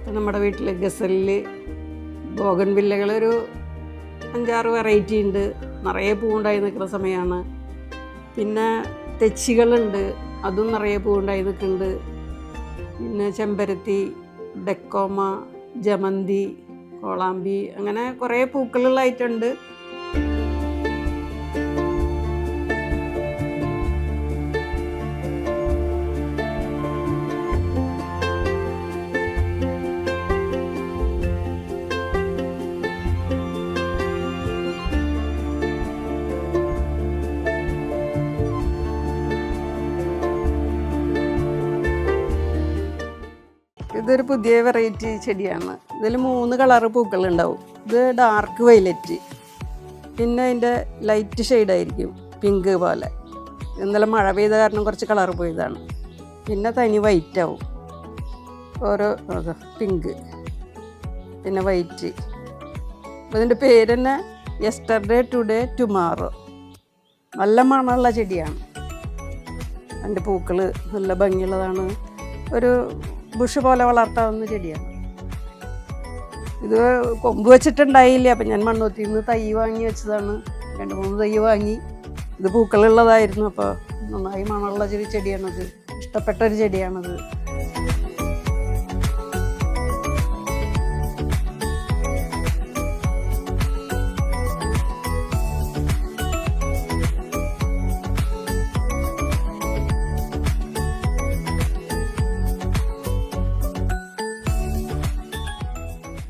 നമ്മുടെ വീട്ടിൽ ഗസലിൽ ബോഗൺവില്ലകളൊരു 5-6 വെറൈറ്റി ഉണ്ട്. നിറയെ പൂവുണ്ടായി നിൽക്കുന്ന സമയമാണ്. പിന്നെ തെച്ചികളുണ്ട്, അതും നിറയെ പൂവുണ്ടായി നിൽക്കുന്നുണ്ട്. പിന്നെ ചെമ്പരത്തി, ഡെക്കോമ, ജമന്തി, കോളാമ്പി, അങ്ങനെ കുറേ പൂക്കളുള്ള ഐറ്റം ഉണ്ട്. ഇതൊരു പുതിയ വെറൈറ്റി ചെടിയാണ്. ഇതിൽ 3 കളറ് പൂക്കളുണ്ടാവും. ഇത് ഡാർക്ക് വയലറ്റ്, പിന്നെ അതിൻ്റെ ലൈറ്റ് ഷെയ്ഡായിരിക്കും പിങ്ക് പോലെ. ഇന്നലെ മഴ പെയ്ത കാരണം കുറച്ച് കളറ് പോയതാണ്. പിന്നെ തനി വൈറ്റ് ആവും, ഓരോ പിങ്ക്, പിന്നെ വൈറ്റ്. ഇതിൻ്റെ പേര് തന്നെ യെസ്റ്റർഡേ ടുഡേ ടുമാറോ. നല്ല മണമുള്ള ചെടിയാണ്. അതിൻ്റെ പൂക്കൾ നല്ല ഭംഗിയുള്ളതാണ്. ഒരു ബുഷ് പോലെ വളർത്താവുന്ന ചെടിയാണ്. ഇത് കൊമ്പ് വെച്ചിട്ടുണ്ടായില്ല, അപ്പം ഞാൻ മണ്ണൂത്തിയിൽ നിന്ന് തൈ വാങ്ങി വെച്ചതാണ്. 2-3 തൈ വാങ്ങി. ഇത് പൂക്കളുള്ളതായിരുന്നു. അപ്പോൾ നന്നായി മണമുള്ള ചെടിയാണത്. ഇഷ്ടപ്പെട്ടൊരു ചെടിയാണത്.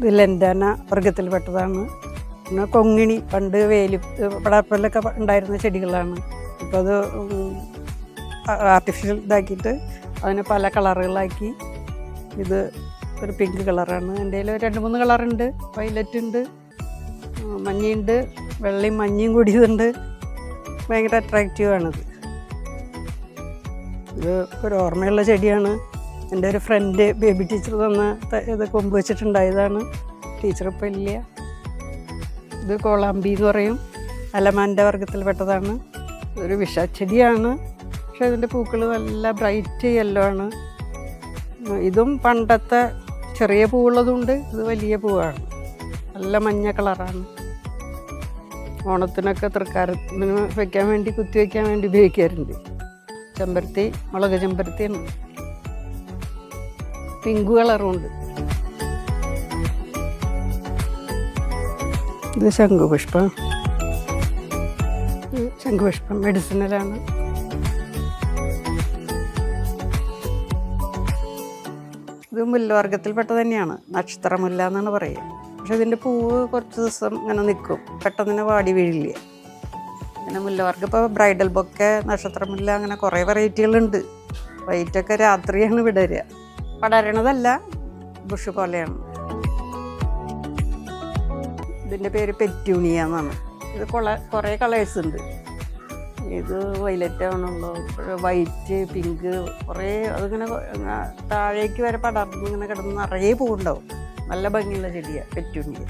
ഇത് ലെൻഡാന വർഗത്തിൽപ്പെട്ടതാണ്. പിന്നെ കൊങ്ങിണി, പണ്ട് പടപ്പലൊക്കെ ഉണ്ടായിരുന്ന ചെടികളാണ്. ഇപ്പോൾ അത് ആർട്ടിഫിഷ്യൽ ഇതാക്കിയിട്ട് അതിനെ പല കളറുകളാക്കി. ഇത് ഒരു പിങ്ക് കളറാണ്. എൻ്റെ കയ്യിൽ 2-3 കളറുണ്ട്. വയലറ്റ് ഉണ്ട്, മഞ്ഞയുണ്ട്, വെള്ളയും മഞ്ഞയും കൂടിയതുണ്ട്. ഭയങ്കര അട്രാക്റ്റീവാണിത്. ഇത് ഒരു ഓർമ്മയുള്ള ചെടിയാണ്. എൻ്റെ ഒരു ഫ്രണ്ട് ബേബി ടീച്ചർ തന്ന ഇത് കൊമ്പ് വെച്ചിട്ടുണ്ടായതാണ്. ടീച്ചർ ഇപ്പോൾ ഇല്ല. ഇത് കോളാമ്പി എന്ന് പറയും, അലമാൻ്റെ വർഗത്തിൽപ്പെട്ടതാണ്. ഒരു വിഷച്ചെടിയാണ്, പക്ഷേ ഇതിൻ്റെ പൂക്കൾ നല്ല ബ്രൈറ്റ് യെല്ലോ ആണ്. ഇതും പണ്ടത്തെ ചെറിയ പൂവുള്ളതുണ്ട്, ഇത് വലിയ പൂവാണ്. നല്ല മഞ്ഞ കളറാണ്. ഓണത്തിനൊക്കെ തൃക്കാരത്തിന് വയ്ക്കാൻ വേണ്ടി, കുത്തി വയ്ക്കാൻ വേണ്ടി ഉപയോഗിക്കാറുണ്ട്. ചെമ്പരത്തി, മുളക് ചെമ്പരത്തിയാണ്. പിങ്ക് കളറുണ്ട്. ഇത് ശംഖുപുഷ്പം. ശംഖുപുഷ്പം മെഡിസിനലാണ്. ഇത് മുല്ലവർഗത്തിൽപ്പെട്ട തന്നെയാണ്. നക്ഷത്രമുല്ല എന്നാണ് പറയുക. പക്ഷെ ഇതിൻ്റെ പൂവ് കുറച്ച് ദിവസം ഇങ്ങനെ നിൽക്കും, പെട്ടെന്ന് തന്നെ വാടി വീഴില്ല. പിന്നെ മുല്ലവർഗ്ഗം ഇപ്പോൾ ബ്രൈഡൽ ബൊക്കെ, നക്ഷത്രമുല്ല, അങ്ങനെ കുറേ വെറൈറ്റികളുണ്ട്. വൈറ്റൊക്കെ രാത്രിയാണ് വിടരുക. പടരണതല്ല, ബുഷ് പോലെയാണ്. ഇതിൻ്റെ പേര് പെറ്റൂണിയ എന്നാണ്. ഇത് കുറേ കളേഴ്സ് ഉണ്ട്. ഇത് വയലറ്റ് ആണുള്ളൂ, വൈറ്റ്, പിങ്ക്, കുറേ. അതിങ്ങനെ താഴേക്ക് വരെ പടർന്ന് ഇങ്ങനെ കിടന്ന് നിറയെ പൂവുണ്ടാവും. നല്ല ഭംഗിയുള്ള ചെടിയാണ് പെറ്റൂണിയ.